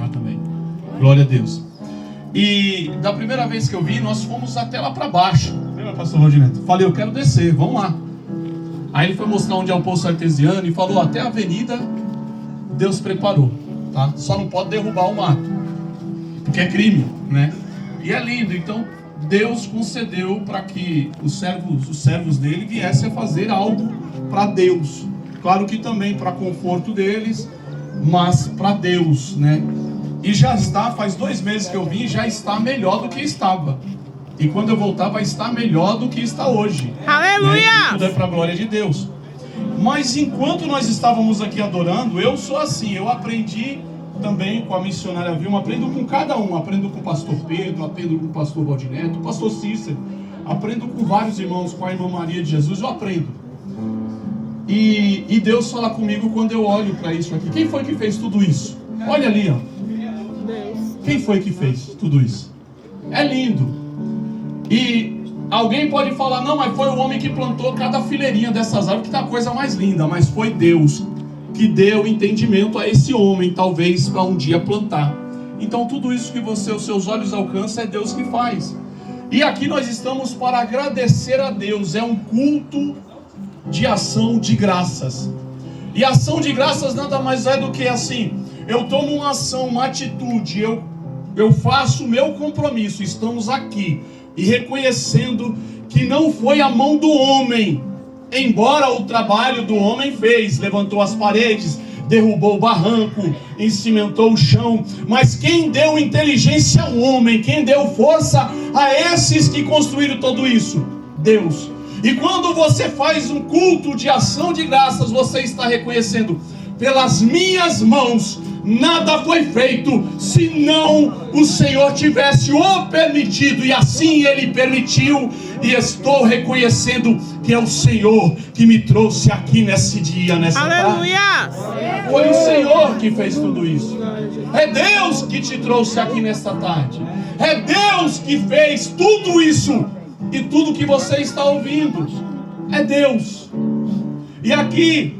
também. Glória a Deus. E da primeira vez que eu vi, nós fomos até lá para baixo. Lembra, pastor Valdineto? Falei, eu quero descer, vamos lá. Aí ele foi mostrar onde é o poço artesiano e falou, até a avenida Deus preparou, tá? Só não pode derrubar o mato, porque é crime, né? E é lindo, então Deus concedeu para que os servos dele viessem a fazer algo para Deus. Claro que também para conforto deles, mas para Deus, né? E já está, faz 2 meses que eu vim, já está melhor do que estava. E quando eu voltar vai estar melhor do que está hoje. Aleluia! Né? Tudo é para a glória de Deus. Mas enquanto nós estávamos aqui adorando, eu sou assim, eu aprendi também com a missionária Vilma, aprendo com cada um, aprendo com o pastor Pedro, aprendo com o pastor Valdineto, o pastor Cícero, aprendo com vários irmãos, com a irmã Maria de Jesus, eu aprendo. E Deus fala comigo quando eu olho para isso aqui. Quem foi que fez tudo isso? Olha ali, ó. Quem foi que fez tudo isso? É lindo. E alguém pode falar, não, mas foi o homem que plantou cada fileirinha dessas árvores, que tá a coisa mais linda. Mas foi Deus que deu entendimento a esse homem, talvez para um dia plantar. Então tudo isso que os seus olhos alcançam é Deus que faz. E aqui nós estamos para agradecer a Deus. É um culto de ação de graças. E ação de graças nada mais é do que assim, eu tomo uma ação, uma atitude, eu faço o meu compromisso, estamos aqui, e reconhecendo que não foi a mão do homem, embora o trabalho do homem fez, levantou as paredes, derrubou o barranco, encimentou o chão, mas quem deu inteligência ao homem, quem deu força a esses que construíram tudo isso? Deus. E quando você faz um culto de ação de graças, você está reconhecendo, pelas minhas mãos nada foi feito, se não o Senhor tivesse o permitido, e assim Ele permitiu, e estou reconhecendo que é o Senhor que me trouxe aqui nesse dia, nessa Aleluia! tarde. Foi o Senhor que fez tudo isso. É Deus que te trouxe aqui nesta tarde. É Deus que fez tudo isso. E tudo que você está ouvindo é Deus. E aqui,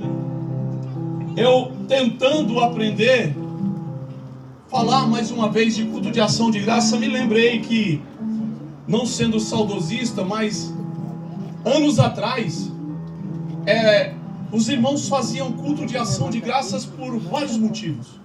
eu tentando aprender, falar mais uma vez de culto de ação de graça, me lembrei que, não sendo saudosista, mas anos atrás, os irmãos faziam culto de ação de graças por vários motivos.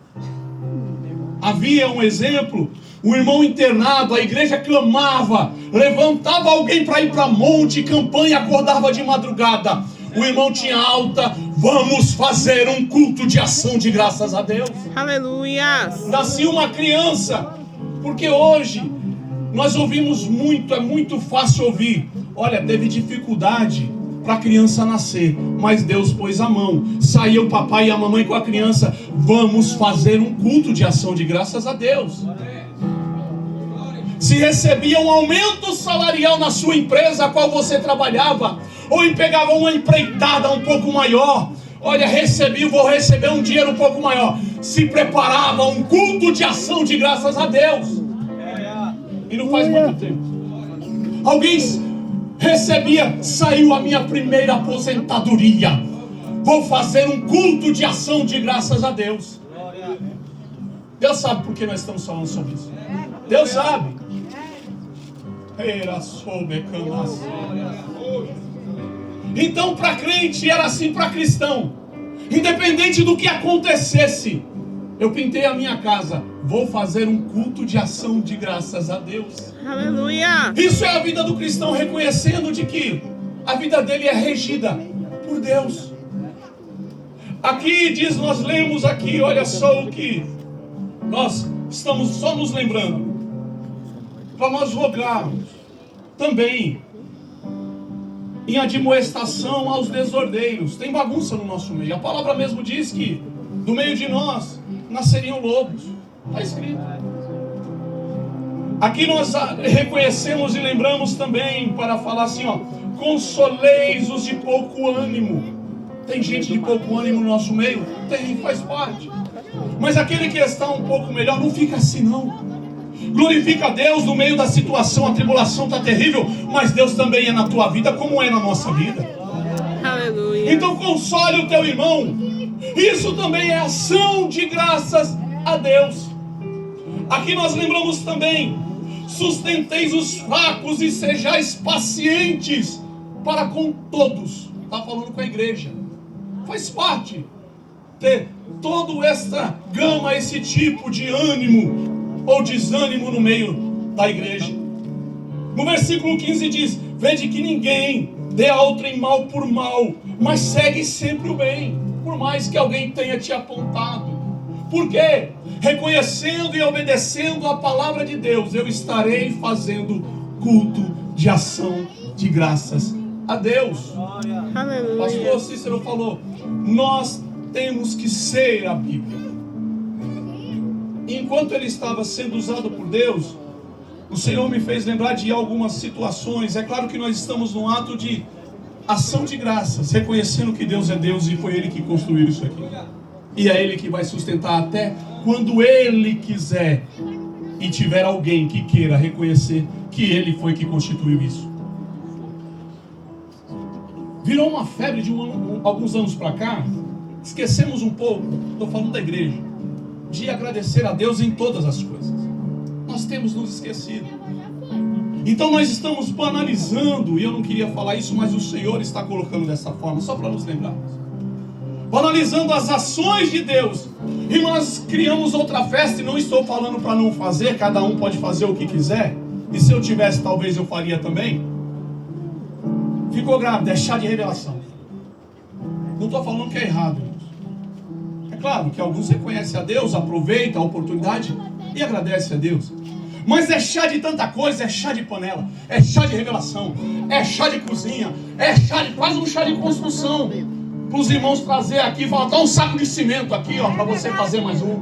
Havia um exemplo, um irmão internado, a igreja clamava, levantava alguém para ir para monte, campanha, acordava de madrugada. O irmão tinha alta, vamos fazer um culto de ação de graças a Deus. Aleluia! Nascia uma criança, porque hoje nós ouvimos muito, é muito fácil ouvir. Olha, teve dificuldade para a criança nascer, mas Deus pôs a mão, saiu o papai e a mamãe com a criança, vamos fazer um culto de ação de graças a Deus. Se recebia um aumento salarial na sua empresa a qual você trabalhava, ou pegava uma empreitada um pouco maior, olha, vou receber um dinheiro um pouco maior, se preparava um culto de ação de graças a Deus. E não faz muito tempo, alguém recebia, saiu a minha primeira aposentadoria, vou fazer um culto de ação de graças a Deus. Deus sabe por que nós estamos falando sobre isso. Deus sabe. Então para crente era assim, para cristão, independente do que acontecesse, eu pintei a minha casa, vou fazer um culto de ação de graças a Deus. Aleluia! Isso é a vida do cristão, reconhecendo de que a vida dele é regida por Deus. Aqui diz, nós lemos aqui, olha só o que nós estamos só nos lembrando, para nós rogarmos também em admoestação aos desordeiros. Tem bagunça no nosso meio. A palavra mesmo diz que do meio de nós nasceriam lobos. Está escrito. Aqui nós reconhecemos e lembramos também para falar assim, ó, consoleis os de pouco ânimo. Tem gente de pouco ânimo no nosso meio? Tem, faz parte. Mas aquele que está um pouco melhor, não fica assim não. Glorifica a Deus no meio da situação, a tribulação está terrível, mas Deus também é na tua vida como é na nossa vida. Aleluia! Então console o teu irmão. Isso também é ação de graças a Deus. Aqui nós lembramos também: sustenteis os fracos e sejais pacientes para com todos. Está falando com a igreja. Faz parte ter toda essa gama, esse tipo de ânimo ou desânimo no meio da igreja. No versículo 15 diz: vede que ninguém dê a outrem mal por mal, mas segue sempre o bem, por mais que alguém tenha te apontado. Por quê? Reconhecendo e obedecendo a palavra de Deus, eu estarei fazendo culto de ação de graças a Deus. Aleluia. Pastor Cícero falou: nós temos que ser a Bíblia. Enquanto ele estava sendo usado por Deus, o Senhor me fez lembrar de algumas situações. É claro que nós estamos num ato de ação de graças, reconhecendo que Deus é Deus e foi Ele que construiu isso aqui. E é Ele que vai sustentar até quando Ele quiser. E tiver alguém que queira reconhecer que Ele foi que constituiu isso. Virou uma febre de alguns anos para cá. Esquecemos um pouco, estou falando da igreja, de agradecer a Deus em todas as coisas. Nós temos nos esquecido. Então nós estamos banalizando, e eu não queria falar isso, mas o Senhor está colocando dessa forma, só para nos lembrarmos. Banalizando as ações de Deus. E nós criamos outra festa, e não estou falando para não fazer, cada um pode fazer o que quiser. E se eu tivesse, talvez eu faria também. Ficou grávida, é chá de revelação. Não estou falando que é errado. É claro que alguns reconhecem a Deus, aproveitam a oportunidade e agradecem a Deus. Mas é chá de tanta coisa, é chá de panela, é chá de revelação, é chá de cozinha, é chá de quase um chá de construção. Para os irmãos trazer aqui, falar: dá um saco de cimento aqui, ó, para você fazer mais um.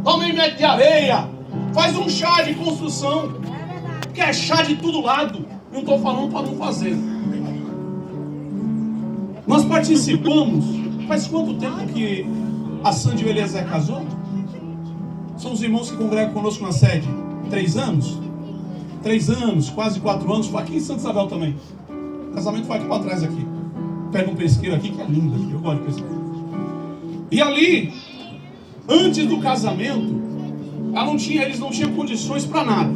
Dá meio metro de areia, faz um chá de construção, que é chá de todo lado. Não estou falando para não fazer. Nós participamos. Faz quanto tempo que a Sandy e o Eliezer casou? São os irmãos que congregam conosco na sede. 3 anos? 3 anos, quase 4 anos. Foi aqui em Santa Isabel também. O casamento foi aqui para trás aqui. Pega um pesqueiro aqui que é lindo. Eu gosto de pesqueiro. E ali, antes do casamento, eles não tinham condições para nada.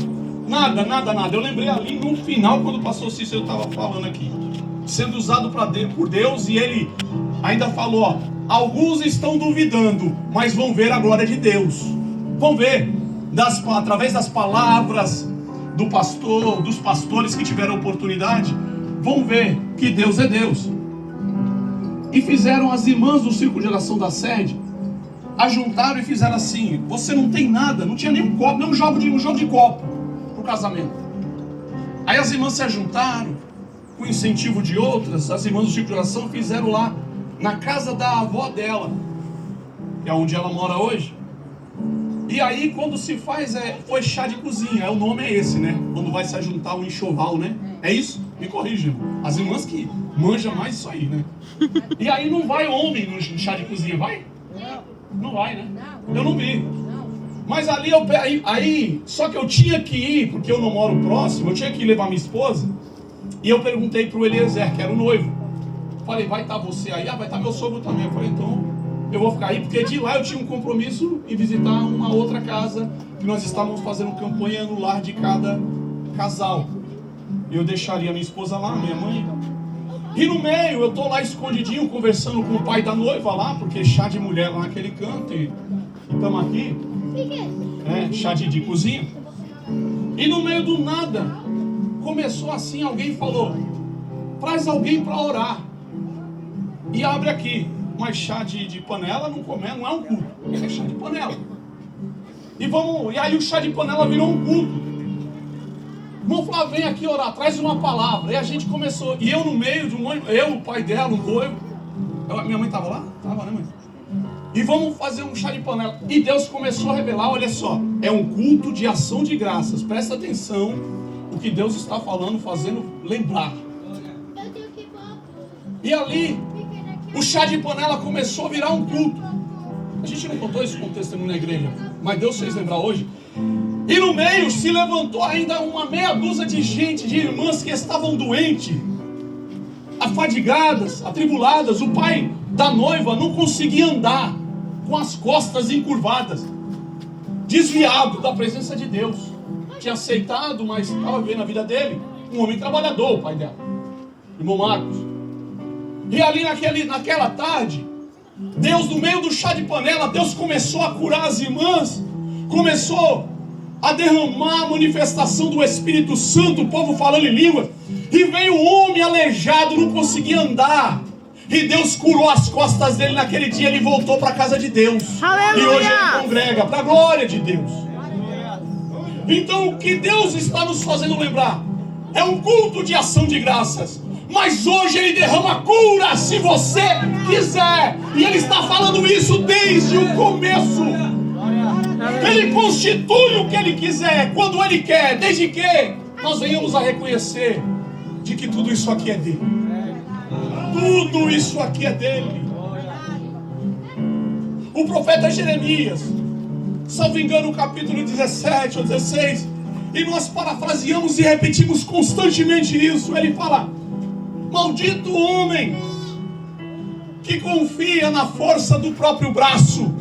Nada. Eu lembrei ali no final, quando o pastor Cícero estava falando aqui, sendo usado por Deus, e ele ainda falou: ó, alguns estão duvidando, mas vão ver a glória de Deus. Vão ver, através das palavras do pastor, dos pastores que tiveram oportunidade, vão ver que Deus é Deus. E fizeram as irmãs do círculo de oração da sede, ajuntaram e fizeram assim: você não tem nada, não tinha nem um copo, nem um jogo de copo para o casamento. Aí as irmãs se ajuntaram, com incentivo de outras, as irmãs do círculo de oração fizeram lá, na casa da avó dela, que é onde ela mora hoje. E aí quando se faz, foi chá de cozinha, o nome é esse, né? Quando vai se ajuntar um enxoval, né? É isso? Me corrija, irmão. As irmãs que manjam mais isso aí, né? E aí não vai homem no chá de cozinha, vai? Não vai, né? Eu não vi. Mas ali, só que eu tinha que ir, porque eu não moro próximo, eu tinha que ir levar minha esposa. E eu perguntei para o Eliezer, que era o noivo. Falei: vai estar você aí? Ah, vai estar meu sogro também. Eu falei: então eu vou ficar aí, porque de lá eu tinha um compromisso em visitar uma outra casa, que nós estávamos fazendo campanha no lar de cada casal. Eu deixaria minha esposa lá, minha mãe. E no meio, eu estou lá escondidinho, conversando com o pai da noiva lá, porque chá de mulher lá naquele canto, e estamos aqui, chá de cozinha. E no meio do nada, começou assim, alguém falou: traz alguém para orar. E abre aqui, mas chá de panela não é um culto, é chá de panela. E aí o chá de panela virou um culto. Irmão Flávio, vem aqui orar, traz uma palavra. E a gente começou, e eu no meio, o pai dela, o noivo. Minha mãe estava lá? Estava, né, mãe? E vamos fazer um chá de panela. E Deus começou a revelar: olha só, é um culto de ação de graças. Presta atenção o que Deus está falando, fazendo lembrar. E ali, o chá de panela começou a virar um culto. A gente não contou isso com testemunho na igreja, mas Deus fez lembrar hoje. E no meio se levantou ainda uma meia dúzia de gente, de irmãs que estavam doentes, afadigadas, atribuladas. O pai da noiva não conseguia andar, com as costas encurvadas. desviado da presença de Deus. Tinha aceitado, mas estava vivendo a vida dele. Um homem trabalhador, o pai dela, irmão Marcos. E ali naquela tarde, Deus, no meio do chá de panela, Deus começou a curar as irmãs, começou a derramar a manifestação do Espírito Santo, o povo falando em línguas. E veio um homem aleijado, não conseguia andar. E Deus curou as costas dele naquele dia. Ele voltou para a casa de Deus. Aleluia! E hoje ele congrega para a glória de Deus. Então o que Deus está nos fazendo lembrar é um culto de ação de graças. Mas hoje Ele derrama cura se você quiser. E Ele está falando isso desde o começo. Ele constitui o que Ele quiser, quando Ele quer, desde que nós venhamos a reconhecer de que tudo isso aqui é dele. Tudo isso aqui é dele. O profeta Jeremias, salvo engano, no capítulo 17 ou 16, e nós parafraseamos e repetimos constantemente isso. Ele fala: maldito homem que confia na força do próprio braço.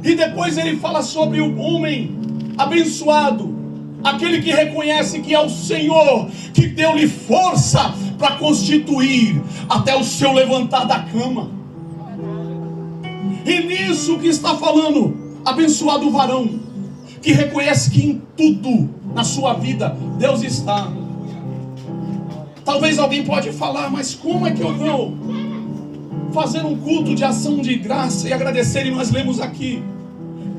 E depois ele fala sobre o homem abençoado, aquele que reconhece que é o Senhor que deu-lhe força para constituir até o seu levantar da cama. E nisso que está falando, abençoado o varão que reconhece que em tudo na sua vida Deus está. Talvez alguém pode falar: mas como é que eu vou fazer um culto de ação de graça e agradecer? E nós lemos aqui: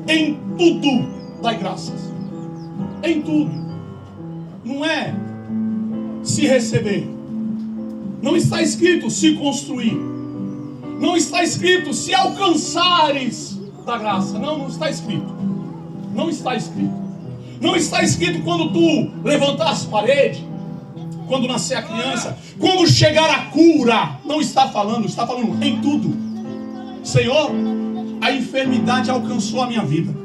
em tudo dai graças. Em tudo. Não é se receber. Não está escrito se construir. Não está escrito se alcançares da graça. Não está escrito. Não está escrito. Não está escrito quando tu levantar as paredes, quando nascer a criança, quando chegar a cura. Não está falando, está falando em tudo. Senhor, a enfermidade alcançou a minha vida.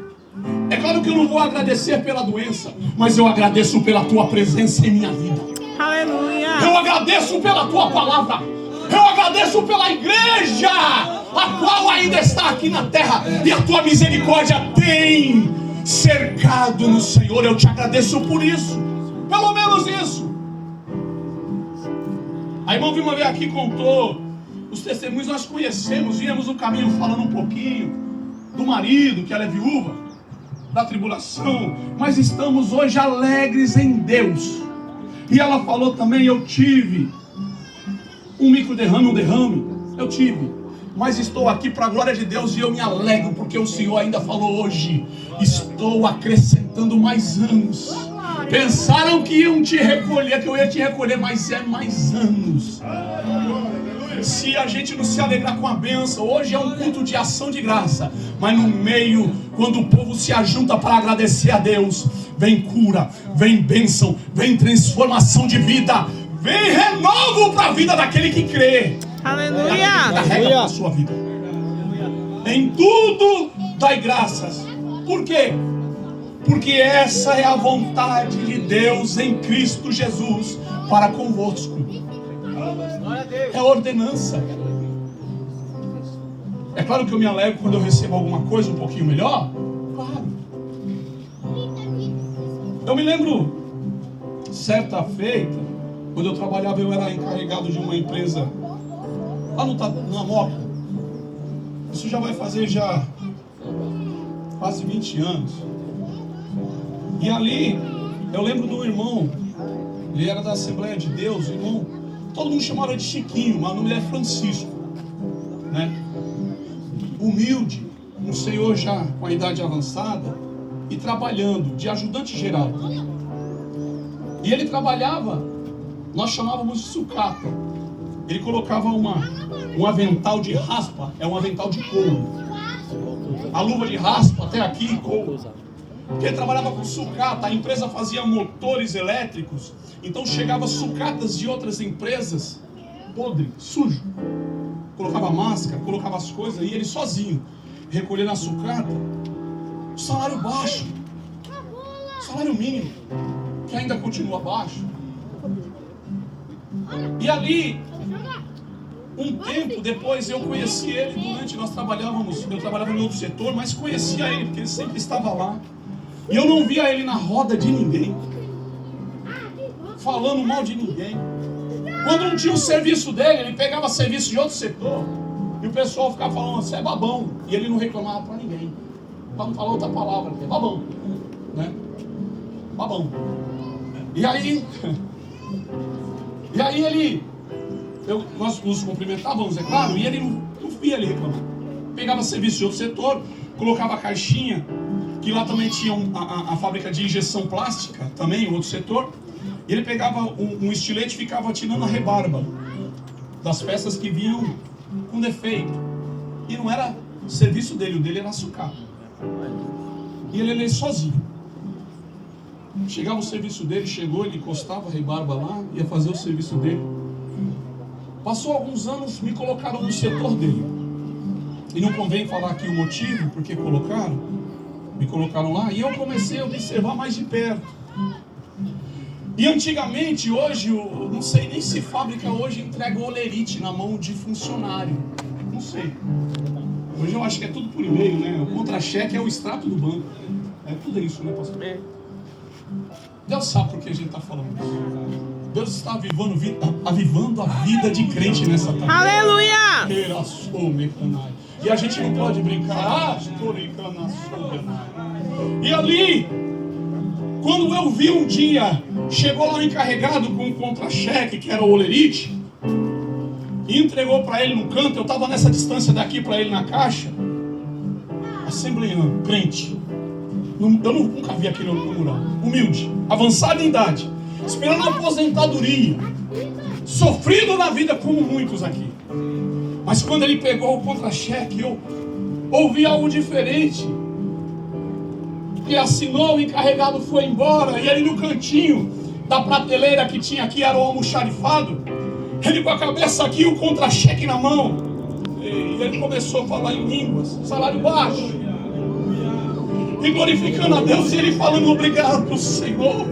É claro que eu não vou agradecer pela doença, mas eu agradeço pela tua presença em minha vida. Aleluia! Eu agradeço pela tua palavra. Eu agradeço pela igreja, a qual ainda está aqui na terra, e a tua misericórdia tem cercado no Senhor. Eu te agradeço por isso. Pelo menos isso. A irmã Vilma veio aqui e contou os testemunhos. Nós conhecemos, viemos no caminho falando um pouquinho do marido, que ela é viúva, da tribulação, mas estamos hoje alegres em Deus. E ela falou também: eu tive um derrame, eu tive, mas estou aqui para a glória de Deus e eu me alegro, porque o Senhor ainda falou hoje: estou acrescentando mais anos. Pensaram que iam te recolher, que eu ia te recolher, mas é mais anos. Se a gente não se alegrar com a bênção, hoje é um culto de ação de graça, mas no meio, quando o povo se ajunta para agradecer a Deus, vem cura, vem bênção, vem transformação de vida, vem renovo para a vida daquele que crê. Aleluia! Carrega para a sua vida. Em tudo dai graças. Por quê? Porque essa é a vontade de Deus em Cristo Jesus para convosco. É ordenança. É claro que eu me alegro quando eu recebo alguma coisa um pouquinho melhor. Claro. Eu me lembro, certa feita, quando eu trabalhava, eu era encarregado de uma empresa lá na Moca. Isso já vai fazer quase 20 anos. E ali, eu lembro do irmão, ele era da Assembleia de Deus, irmão, todo mundo chamava de Chiquinho, mas o nome dele é Francisco, né? Humilde, um senhor já com a idade avançada e trabalhando de ajudante geral. E ele trabalhava, nós chamávamos de sucata. Ele colocava um avental de raspa, é um avental de couro. A luva de raspa até aqui, couro. Porque ele trabalhava com sucata, a empresa fazia motores elétricos, então chegava sucatas de outras empresas, podre, sujo. Colocava máscara, colocava as coisas, e ele sozinho, recolhendo a sucata, salário baixo, salário mínimo, que ainda continua baixo. E ali, Um tempo depois eu conheci ele eu trabalhava em outro setor, mas conhecia ele porque ele sempre estava lá. E eu não via ele na roda de ninguém, falando mal de ninguém. Quando não tinha o serviço dele, ele pegava serviço de outro setor, e o pessoal ficava falando, você é babão. E ele não reclamava para ninguém, para não falar outra palavra, é babão, né? Babão. E aí nós nos cumprimentávamos, é claro, e ele não via ele reclamar. Pegava serviço de outro setor, colocava a caixinha, que lá também tinha a fábrica de injeção plástica, também em outro setor, e ele pegava um estilete e ficava tirando a rebarba das peças que vinham com defeito. E não era serviço dele, o dele era sucata. E ele ia sozinho. Chegava o serviço dele, ele encostava a rebarba lá, ia fazer o serviço dele. Passou alguns anos, me colocaram no setor dele. E não convém falar aqui o motivo, porque me colocaram lá, e eu comecei a observar mais de perto. E antigamente, hoje, eu não sei nem se fábrica hoje entrega olerite na mão de funcionário. Não sei. Hoje eu acho que é tudo por e-mail, né? O contra-cheque é o extrato do banco. É tudo isso, né, pastor? Deus sabe por que a gente está falando isso. Deus está avivando a vida de crente nessa tarde. Aleluia! E a gente não pode brincar. E ali, quando eu vi um dia, chegou lá um encarregado com um contra-cheque, que era o olerite, e entregou para ele no canto. Eu estava nessa distância daqui para ele na caixa. Assembleano, crente. Eu nunca vi aquele no mural. Humilde, avançado em idade, esperando a aposentadoria, sofrido na vida como muitos aqui. Mas quando ele pegou o contra-cheque, eu ouvi algo diferente. Ele assinou, o encarregado foi embora, e ele no cantinho da prateleira que tinha aqui era o almoxarifado, ele com a cabeça aqui, o contra-cheque na mão, e ele começou a falar em línguas, salário baixo, e glorificando a Deus, e ele falando obrigado, Senhor,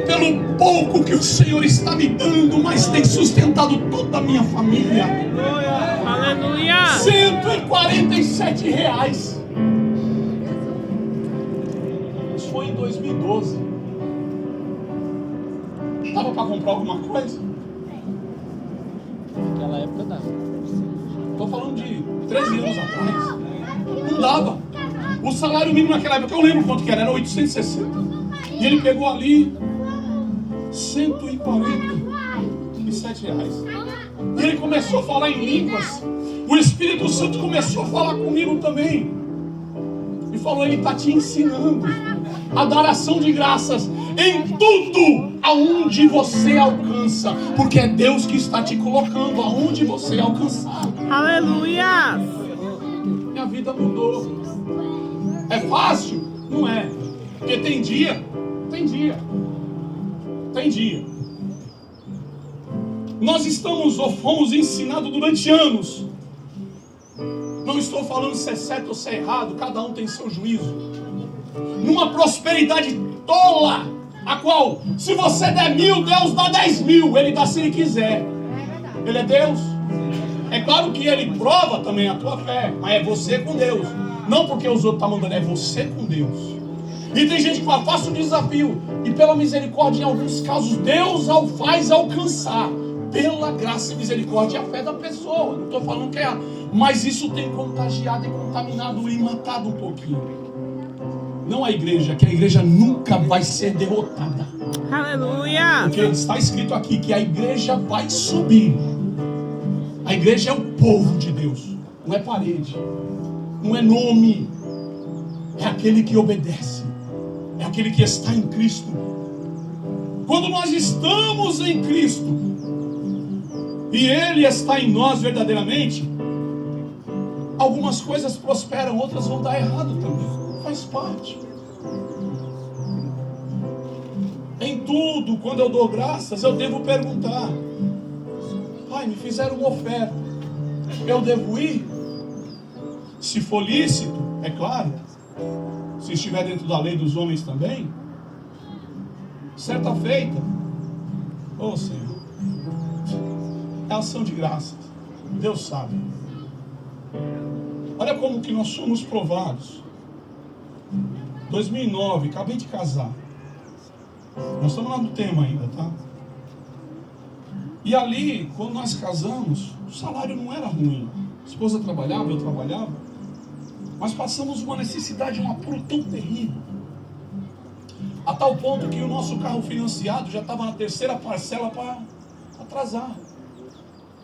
pelo pouco que o Senhor está me dando, mas tem sustentado toda a minha família. Aleluia! R$147. Isso foi em 2012. Dava para comprar alguma coisa? Naquela época dava. Estou falando de 13 anos atrás. Não dava. O salário mínimo naquela época, eu lembro quanto que era 860. E ele pegou ali R$147. E ele começou a falar em línguas. O Espírito Santo começou a falar comigo também. E falou, ele está te ensinando a dar ação de graças em tudo aonde você alcança. Porque é Deus que está te colocando aonde você alcançar. Aleluia! Minha vida mudou. É fácil? Não é. Porque tem dia. Nós fomos ensinados durante anos. Não estou falando se é certo ou se é errado, cada um tem seu juízo. Numa prosperidade tola, a qual, se você der 1000, Deus dá 10.000, Ele dá se Ele quiser. Ele é Deus. É claro que Ele prova também a tua fé, mas é você com Deus. Não porque os outros estão mandando, é você com Deus. E tem gente que fala, faça um desafio. E pela misericórdia, em alguns casos, Deus faz alcançar. Pela graça e misericórdia, a fé da pessoa. Não estou falando que é errado. Mas isso tem contagiado e contaminado e matado um pouquinho. Não a igreja, que a igreja nunca vai ser derrotada. Aleluia! Porque está escrito aqui que a igreja vai subir. A igreja é o povo de Deus. Não é parede. Não é nome. É aquele que obedece. É aquele que está em Cristo. Quando nós estamos em Cristo e Ele está em nós verdadeiramente, algumas coisas prosperam, outras vão dar errado também. Faz parte. Em tudo, quando eu dou graças, eu devo perguntar: Pai, me fizeram uma oferta, eu devo ir? Se for lícito, é claro. Se estiver dentro da lei dos homens também. Certa feita, Senhor, É ação de graças. Deus sabe. Olha como que nós somos provados. 2009, acabei de casar. Nós estamos lá no tema ainda, tá? E ali, quando nós casamos, o salário não era ruim. A esposa trabalhava, eu trabalhava. Mas passamos uma necessidade, um apuro tão terrível. A tal ponto que o nosso carro financiado já estava na terceira parcela para atrasar.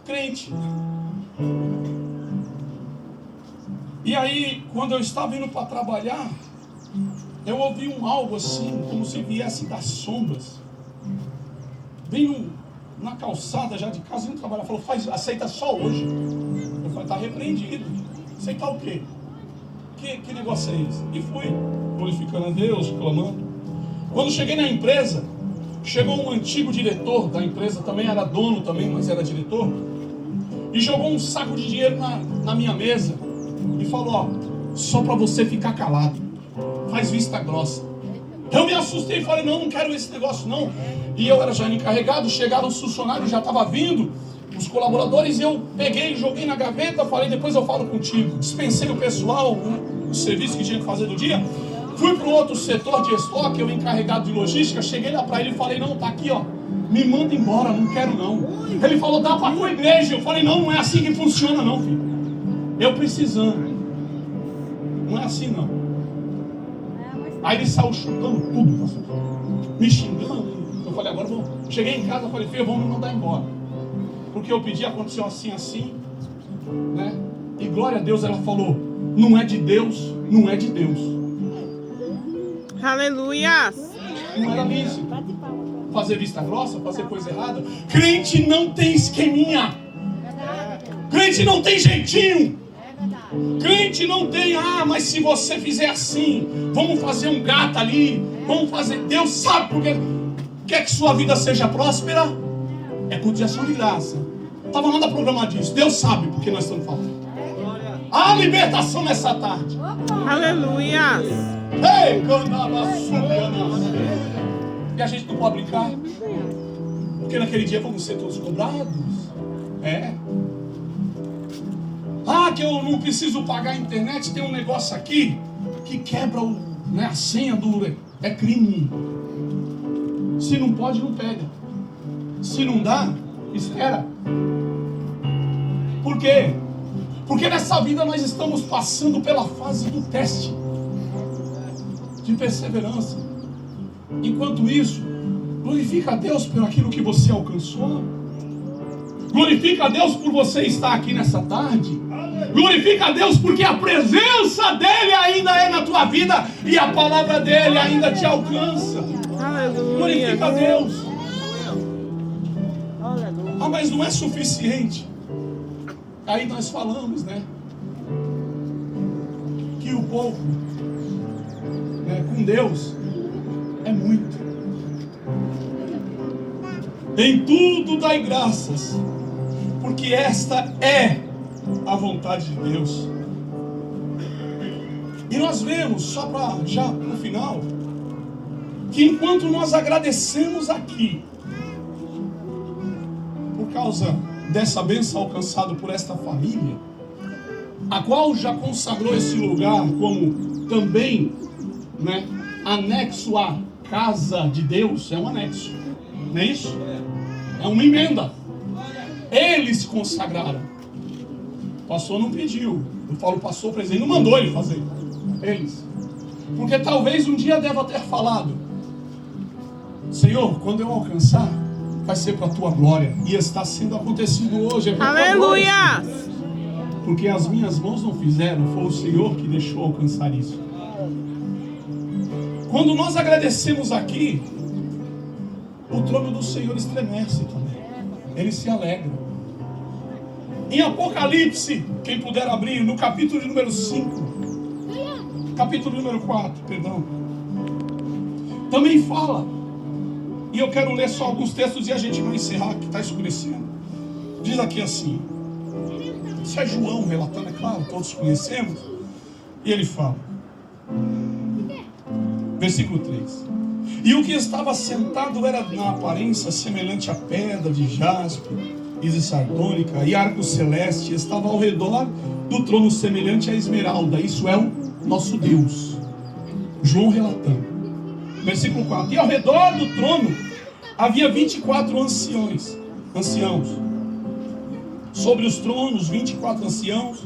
Crente. E aí, quando eu estava indo para trabalhar, eu ouvi algo assim, como se viesse das sombras. Bem na calçada já de casa, indo trabalhar. Falou, aceita só hoje. Eu falei, está repreendido. Aceitar o quê? Que negócio é esse? E fui, glorificando a Deus, clamando. Quando cheguei na empresa, chegou um antigo diretor da empresa, também era dono também, mas era diretor, e jogou um saco de dinheiro na minha mesa, e falou, ó, só para você ficar calado, faz vista grossa. Eu me assustei e falei, não quero esse negócio não. E eu era já encarregado, chegaram os funcionários, já estava vindo, os colaboradores, eu peguei, joguei na gaveta, falei, depois eu falo contigo. Dispensei o pessoal, o serviço que tinha que fazer do dia. Fui para o outro setor de estoque, eu encarregado de logística, cheguei lá para ele e falei, não, tá aqui, ó, me manda embora, não quero não. Ele falou, dá para a tua igreja. Eu falei, não é assim que funciona não, filho. Eu precisando. Não é assim não. Aí ele saiu chutando tudo, pastor, me xingando. Eu falei, agora vamos. Cheguei em casa, falei, filho, vamos me mandar embora. Porque eu pedi, aconteceu assim, né? E glória a Deus, ela falou, não é de Deus, não é de Deus. Aleluia! Não era isso. Fazer vista grossa, fazer coisa errada. Crente não tem esqueminha. Crente não tem jeitinho. Crente não tem, mas se você fizer assim, vamos fazer um gato ali, vamos fazer. Deus sabe porque quer que sua vida seja próspera. É culto de ação de graça. Estava nada programado disso. Deus sabe porque nós estamos falando. A libertação nessa tarde. Aleluia! Ei, e a gente não pode brincar, porque naquele dia vamos ser todos cobrados. Que eu não preciso pagar a internet. Tem um negócio aqui que quebra a senha do... É crime. Se não pode, não pega. Se não dá, espera. Por quê? Porque nessa vida nós estamos passando pela fase do teste de perseverança. Enquanto isso, glorifica a Deus por aquilo que você alcançou. Glorifica a Deus por você estar aqui nessa tarde. Glorifica a Deus porque a presença dEle ainda é na tua vida e a palavra dEle ainda te alcança. Aleluia. Glorifica a Deus. Mas não é suficiente. Aí nós falamos, né? Que o povo, né, com Deus é muito. Em tudo dai graças, porque esta é a vontade de Deus. E nós vemos, só para já no final, que enquanto nós agradecemos aqui, por causa dessa bênção alcançada por esta família, a qual já consagrou esse lugar como também, né, anexo à casa de Deus, é um anexo, não é isso? É uma emenda. Eles se consagraram. O pastor não pediu. Eu falo pastor, o presidente não mandou ele fazer. Eles. Porque talvez um dia deva ter falado: Senhor, quando eu alcançar, vai ser para a tua glória. E está sendo acontecido hoje. É Aleluia! Porque as minhas mãos não fizeram, foi o Senhor que deixou alcançar isso. Quando nós agradecemos aqui, o trono do Senhor estremece também. Ele se alegra. Em Apocalipse, quem puder abrir, no capítulo número 5, capítulo número 4, perdão, também fala, e eu quero ler só alguns textos e a gente vai encerrar, que está escurecendo. Diz aqui assim, isso é João relatando, é claro, todos conhecemos, e ele fala, versículo 3: E o que estava sentado era na aparência semelhante a pedra de jaspe íris sardônica e arco celeste estava ao redor do trono semelhante à esmeralda. Isso é o nosso Deus. João relatando. Versículo 4. E ao redor do trono havia 24 anciãos. Sobre os tronos, 24 anciãos,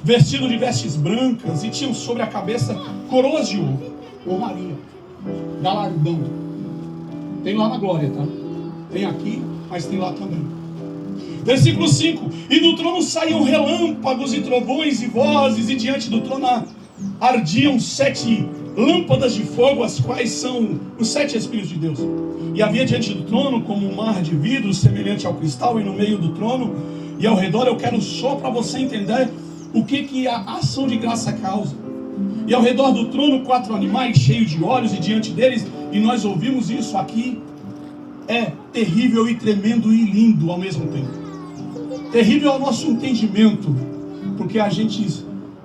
vestidos de vestes brancas, e tinham sobre a cabeça coroas de ouro, honraria, galardão. Tem lá na glória, tá? Tem aqui, mas tem lá também. Versículo 5. E do trono saíam relâmpagos e trovões e vozes, e diante do trono ardiam 7 lâmpadas de fogo, as quais são os 7 Espíritos de Deus. E havia diante do trono como um mar de vidro semelhante ao cristal, e no meio do trono e ao redor, eu quero só para você entender o que a ação de graça causa. E ao redor do trono 4 animais cheios de olhos, e diante deles, e nós ouvimos isso aqui, é terrível e tremendo e lindo ao mesmo tempo. Terrível é o nosso entendimento, porque a gente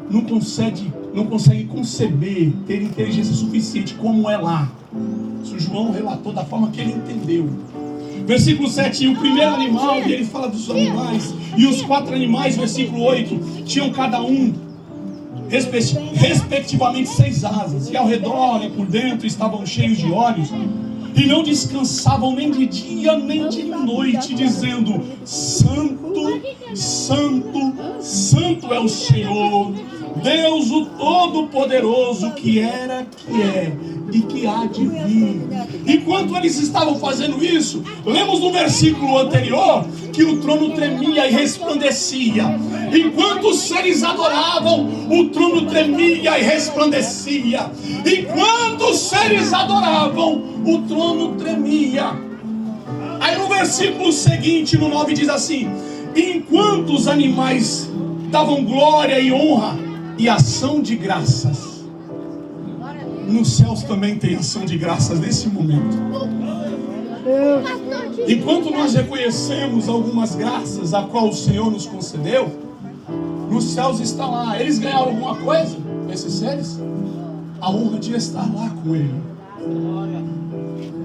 não consegue conceber, ter inteligência suficiente como é lá. Isso João relatou da forma que ele entendeu. Versículo 7, e o primeiro animal, e ele fala dos animais, e os 4 animais, versículo 8, tinham cada um, respectivamente 6 asas, e ao redor e por dentro estavam cheios de olhos, e não descansavam nem de dia nem de noite, dizendo: Santo, Santo, Santo é o Senhor, Deus o Todo-Poderoso, que era, que é e que há de vir. Enquanto eles estavam fazendo isso, lemos no versículo anterior que o trono tremia e resplandecia. Enquanto os seres adoravam, o trono tremia e resplandecia. Enquanto os seres adoravam, o trono tremia. Aí no versículo seguinte, no 9, diz assim: enquanto os animais davam glória e honra e ação de graças. Nos céus também tem ação de graças nesse momento. Enquanto nós reconhecemos algumas graças a qual o Senhor nos concedeu, nos céus está lá. Eles ganharam alguma coisa, esses seres? A honra de estar lá com Ele.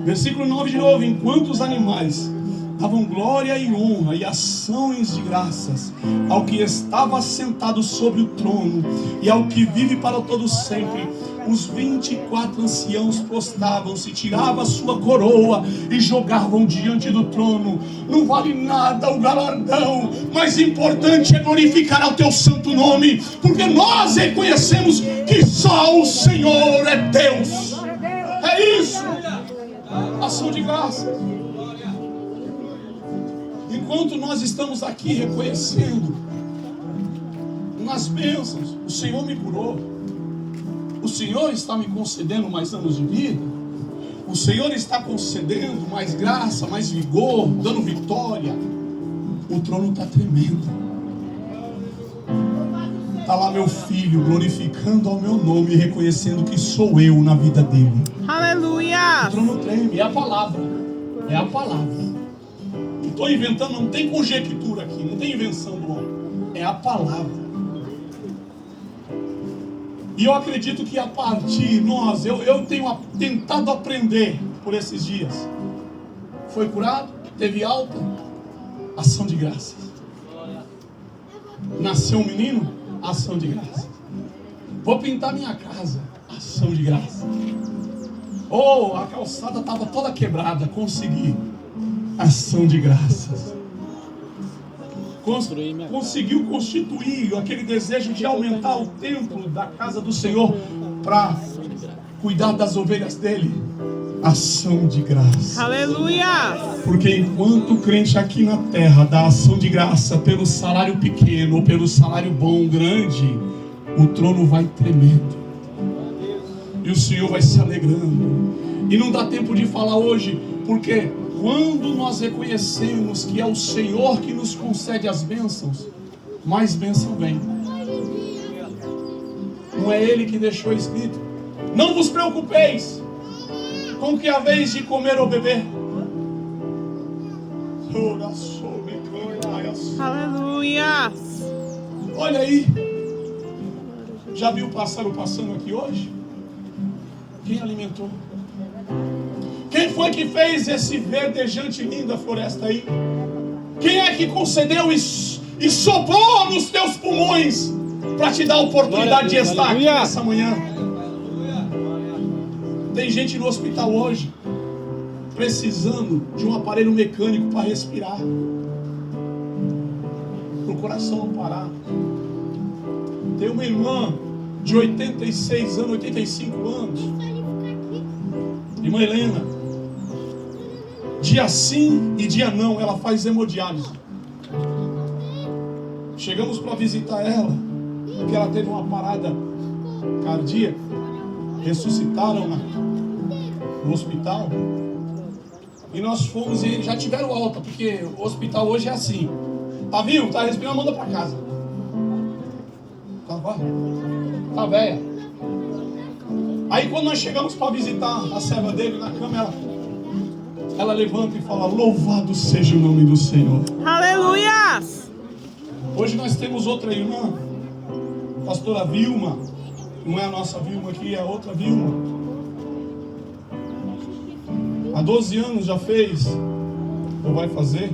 Versículo 9 de novo. Enquanto os animais davam glória e honra e ações de graças ao que estava sentado sobre o trono e ao que vive para todo sempre, os 24 anciãos prostravam-se, tiravam a sua coroa e jogavam diante do trono. Não vale nada o galardão, mas importante é glorificar ao teu santo nome, porque nós reconhecemos que só o Senhor é Deus. É isso, ação de graça. Enquanto nós estamos aqui reconhecendo nas bênçãos, o Senhor me curou, o Senhor está me concedendo mais anos de vida, o Senhor está concedendo mais graça, mais vigor, dando vitória, o trono está tremendo. Está lá meu filho glorificando ao meu nome e reconhecendo que sou eu na vida dele. Aleluia! O trono treme, é a palavra. É a palavra. Não estou inventando, não tem conjectura aqui, não tem invenção do homem. É a palavra. E eu acredito que a partir eu tenho tentado aprender por esses dias. Foi curado, teve alta, ação de graças. Nasceu um menino, ação de graças. Vou pintar minha casa, ação de graças. Oh, a calçada estava toda quebrada, consegui, ação de graças. Conseguiu constituir aquele desejo de aumentar o templo da casa do Senhor para cuidar das ovelhas dele. Ação de graça. Aleluia! Porque enquanto o crente aqui na terra dá ação de graça pelo salário pequeno ou pelo salário bom, grande, o trono vai tremendo. E o Senhor vai se alegrando. E não dá tempo de falar hoje, porque quando nós reconhecemos que é o Senhor que nos concede as bênçãos, mais bênção vem. Não é Ele que deixou escrito: não vos preocupeis com o que é a vez de comer ou beber. Aleluia! Olha aí, já viu o pássaro passando aqui hoje? Quem alimentou? Quem foi que fez esse verdejante linda floresta aí? Quem é que concedeu e soprou nos teus pulmões para te dar a oportunidade de estar aqui nessa manhã? Tem gente no hospital hoje precisando de um aparelho mecânico para respirar, para o coração não parar. Tem uma irmã de 86 anos, 85 anos, irmã Helena, dia sim e dia não, ela faz hemodiálise. Chegamos para visitar ela, porque ela teve uma parada cardíaca, ressuscitaram no hospital, e nós fomos e já tiveram alta, porque o hospital hoje é assim: tá vivo, tá respirando, manda para casa. Tá velha. Aí quando nós chegamos para visitar a serva dele na cama, ela levanta e fala: louvado seja o nome do Senhor. Aleluia! Hoje nós temos outra irmã, pastora Vilma. Não é a nossa Vilma aqui, é a outra Vilma. Há 12 anos já fez, ou vai fazer,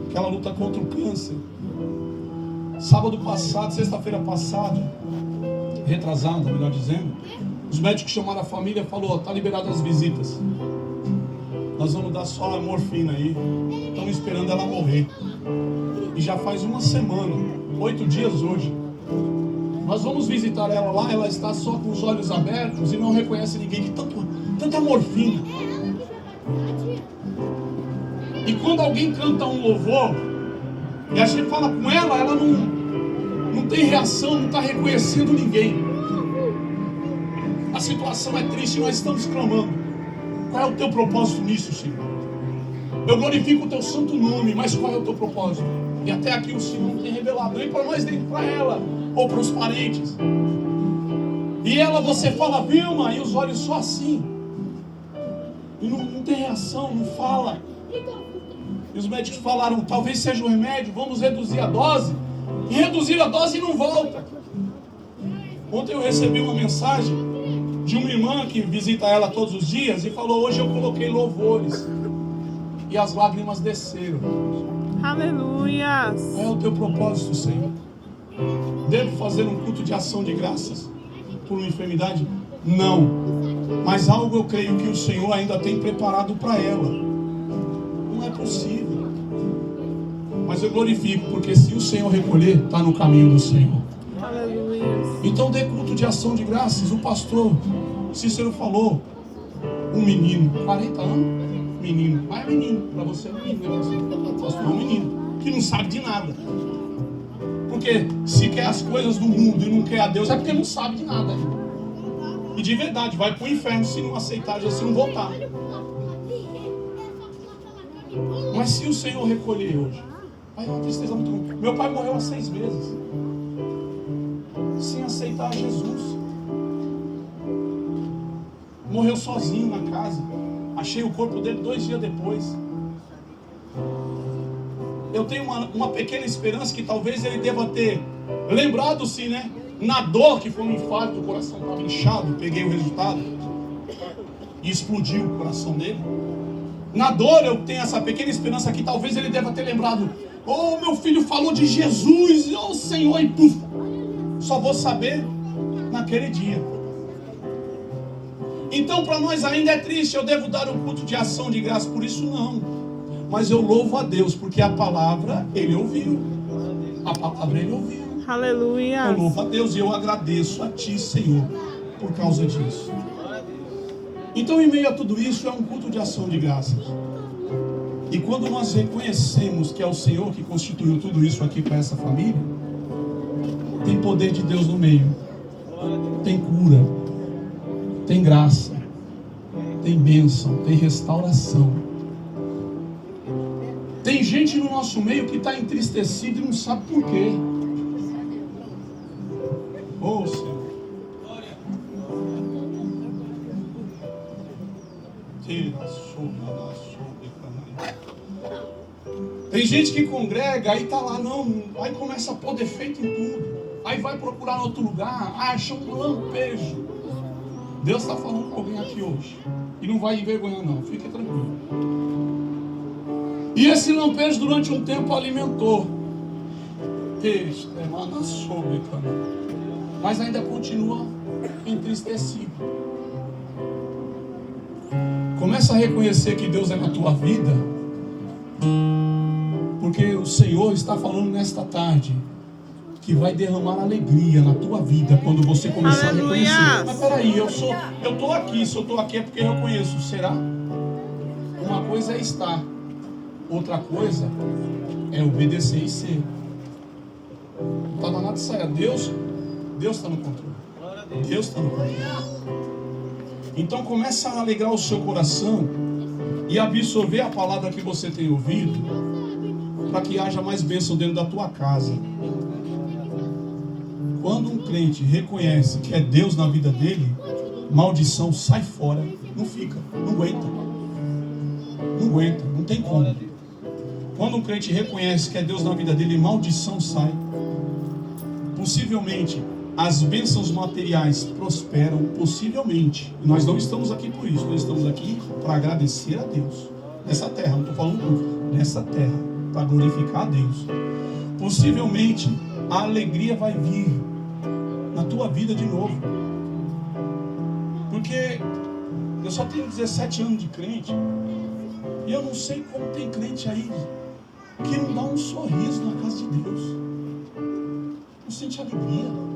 que ela luta contra o câncer. Sábado passado, sexta-feira passada, retrasada, melhor dizendo, os médicos chamaram a família e falaram: tá liberado as visitas. Nós vamos dar só a morfina aí. Estamos esperando ela morrer. E já faz uma semana, 8 dias hoje. Nós vamos visitar ela lá, ela está só com os olhos abertos e não reconhece ninguém, que tanta morfina. E quando alguém canta um louvor e a gente fala com ela, ela não tem reação, não está reconhecendo ninguém. A situação é triste, nós estamos clamando: qual é o teu propósito nisso, Senhor? Eu glorifico o teu santo nome, mas qual é o teu propósito? E até aqui o Senhor não tem revelado, nem para nós, nem para ela, ou para os parentes. E ela, você fala Vilma, e os olhos só assim, e não tem reação, não fala. E os médicos falaram: talvez seja o remédio, vamos reduzir a dose. E reduzir a dose e não volta. Ontem eu recebi uma mensagem de uma irmã que visita ela todos os dias e falou: hoje eu coloquei louvores e as lágrimas desceram. Aleluia! Qual é o teu propósito, Senhor? Devo fazer um culto de ação de graças por uma enfermidade? Não. Mas algo eu creio que o Senhor ainda tem preparado para ela. Não é possível. Mas eu glorifico, porque se o Senhor recolher, está no caminho do Senhor. Aleluia! Então dê culto de ação de graças. O pastor Cícero falou: um menino, 40 anos, menino. Mas é menino, para você é menino, né? Pastor é um menino, que não sabe de nada. Porque se quer as coisas do mundo e não quer a Deus, é porque não sabe de nada. E de verdade, vai para o inferno se não aceitar, se não voltar. Mas se o Senhor recolher hoje, aí é uma tristeza muito grande. Meu pai morreu há 6 meses, sem aceitar Jesus. Morreu sozinho na casa. Achei o corpo dele 2 dias depois. Eu tenho uma pequena esperança que talvez ele deva ter lembrado, sim, né? Na dor, que foi um infarto, o coração estava inchado, peguei o resultado e explodiu o coração dele. Na dor eu tenho essa pequena esperança que talvez ele deva ter lembrado: oh, meu filho falou de Jesus, oh Senhor, e puf, só vou saber naquele dia. Então para nós ainda é triste, eu devo dar um culto de ação de graça por isso? Não. Mas eu louvo a Deus, porque a palavra ele ouviu. A palavra ele ouviu. Aleluia! Eu louvo a Deus e eu agradeço a Ti, Senhor, por causa disso. Então, em meio a tudo isso, é um culto de ação de graças. E quando nós reconhecemos que é o Senhor que constituiu tudo isso aqui para essa família, tem poder de Deus no meio, tem cura, tem graça, tem bênção, tem restauração. Tem gente no nosso meio que está entristecido e não sabe por quê. Oh, Senhor. Tem gente que congrega, aí tá lá, não, aí começa a pôr defeito em tudo, aí vai procurar em outro lugar, acha um lampejo. Deus está falando com alguém aqui hoje, e não vai envergonhar não, fique tranquilo. E esse lampejo durante um tempo alimentou. Mas ainda continua entristecido. Começa a reconhecer que Deus é na tua vida, porque o Senhor está falando nesta tarde que vai derramar alegria na tua vida quando você começar a reconhecer. Mas peraí, eu estou aqui, se eu estou aqui é porque eu reconheço. Será? Uma coisa é estar, outra coisa é obedecer e ser. Não está danado de sair. Deus está no controle. Deus está no controle. Então começa a alegrar o seu coração e absorver a palavra que você tem ouvido, para que haja mais bênção dentro da tua casa. Quando um crente reconhece que é Deus na vida dele, maldição sai fora, não fica, não aguenta. Não aguenta, não tem como. Quando um crente reconhece que é Deus na vida dele, maldição sai. Possivelmente as bênçãos materiais prosperam, possivelmente. E nós não estamos aqui por isso, nós estamos aqui para agradecer a Deus. Nessa terra, não estou falando nessa terra, para glorificar a Deus. Possivelmente a alegria vai vir na tua vida de novo. Porque eu só tenho 17 anos de crente, e eu não sei como tem crente aí que não dá um sorriso na casa de Deus, não sente alegria.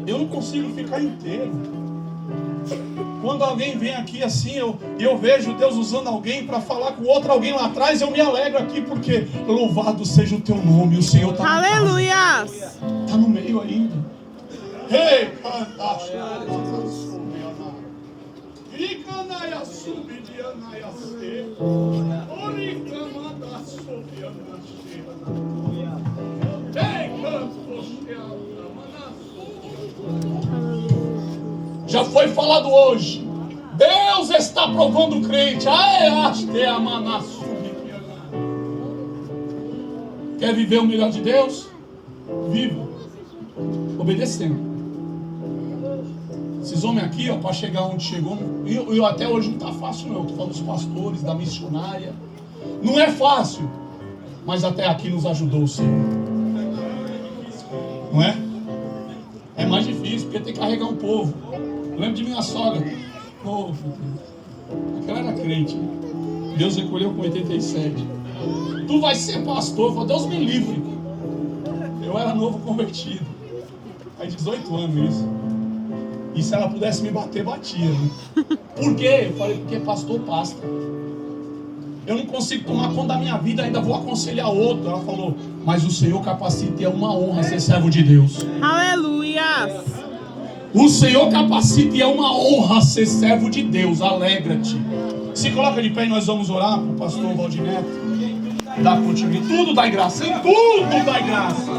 Eu não consigo ficar inteiro. Quando alguém vem aqui assim, eu vejo Deus usando alguém para falar com outro alguém lá atrás, eu me alegro aqui, porque louvado seja o teu nome, o Senhor está no meio. Aleluia! Está no meio ainda. Ei, já foi falado hoje. Deus está provando o crente. Quer viver o melhor de Deus? Viva obedecendo. Esses homens aqui, para chegar onde chegou, eu até hoje não está fácil não. Estou falando dos pastores, da missionária. Não é fácil, mas até aqui nos ajudou o Senhor. Não é? É mais difícil, porque tem que carregar um povo. Eu lembro de minha sogra. Oh, aquela era crente. Deus recolheu com 87. Tu vai ser pastor? Eu falei, Deus me livre. Eu era novo convertido. Aí 18 anos isso. E se ela pudesse me bater, batia. Né? Por quê? Eu falei, porque pastor pasta. Eu não consigo tomar conta da minha vida, ainda vou aconselhar outro. Ela falou, mas o Senhor capacita e é uma honra ser servo de Deus. Aleluia! O Senhor capacita e é uma honra ser servo de Deus. Alegra-te. Se coloca de pé e nós vamos orar para o pastor Valdineto. Dá continuidade. Tudo dá graça. Em tudo dá graça.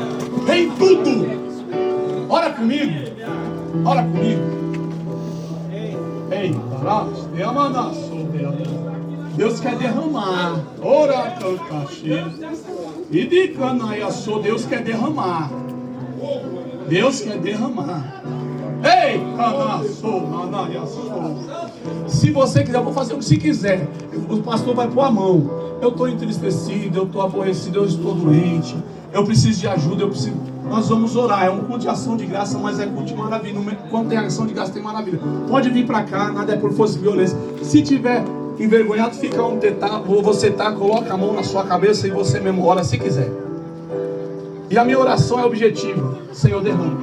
Em tudo. Ora comigo. Ora comigo. Ei, Deus quer derramar. Ora, cantache. E de canaiaçô, Deus quer derramar. Deus quer derramar. Ei, canaiaçô, manaiaçô. Se você quiser, eu vou fazer o que se quiser. O pastor vai pôr a mão. Eu estou entristecido, eu estou aborrecido, eu estou doente. Eu preciso de ajuda, eu preciso. Nós vamos orar. É um culto de ação de graça, mas é culto de maravilha. Quando tem ação de graça, tem maravilha. Pode vir para cá, nada é por força e violência. Se tiver envergonhado, fica onde está, ou você está, coloca a mão na sua cabeça e você mesmo ora se quiser. E a minha oração é objetiva. Senhor, derrama.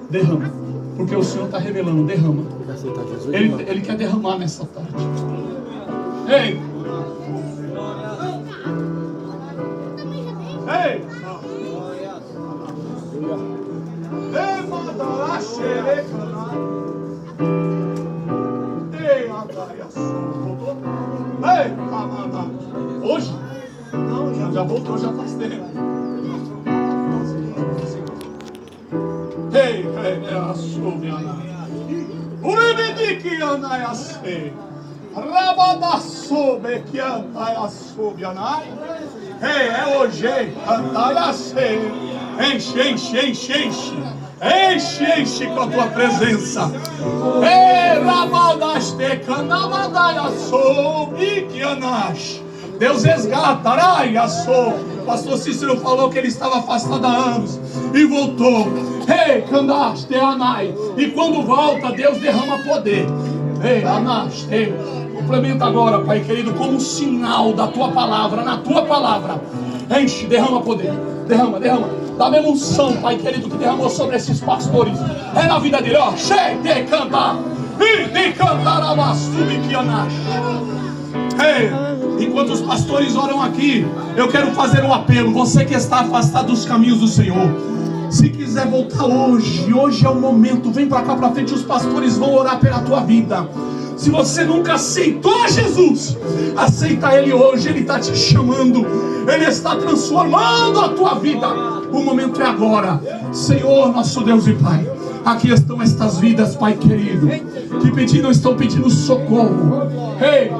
Derrama. Porque o Senhor está revelando, derrama. Ele quer derramar nessa tarde. Ei! Ei! Hoje? Não, já voltou, já faz tempo. Ei, é a sua Uribidiki anayase. Rabadasobe que anayasube anay. Ei, é hoje, anayase. Enche, enche, enche, enche. Enche, enche com a tua presença. Ei, Arabadaste, Canabadaia, sou, Ikianash. Deus resgata, Araia, sou. Pastor Cícero falou que ele estava afastado há anos e voltou. Ei, Candaste, Anai. E quando volta, Deus derrama poder. Ei, Anaste, ei. Complementa agora, Pai querido, como um sinal da tua palavra, na tua palavra. Enche, derrama poder. Derrama. Da mesma unção, Pai querido, que derramou sobre esses pastores. É na vida dele, ó. Cheio de cantar. E de cantar a Massubi que Anash. Ei, enquanto os pastores oram aqui, eu quero fazer um apelo. Você que está afastado dos caminhos do Senhor, se quiser voltar hoje é o momento. Vem para cá para frente, os pastores vão orar pela tua vida. Se você nunca aceitou Jesus, aceita Ele hoje. Ele está te chamando, Ele está transformando a tua vida. O momento é agora. Senhor, nosso Deus e Pai, aqui estão estas vidas, Pai querido, que estão pedindo socorro. Ei,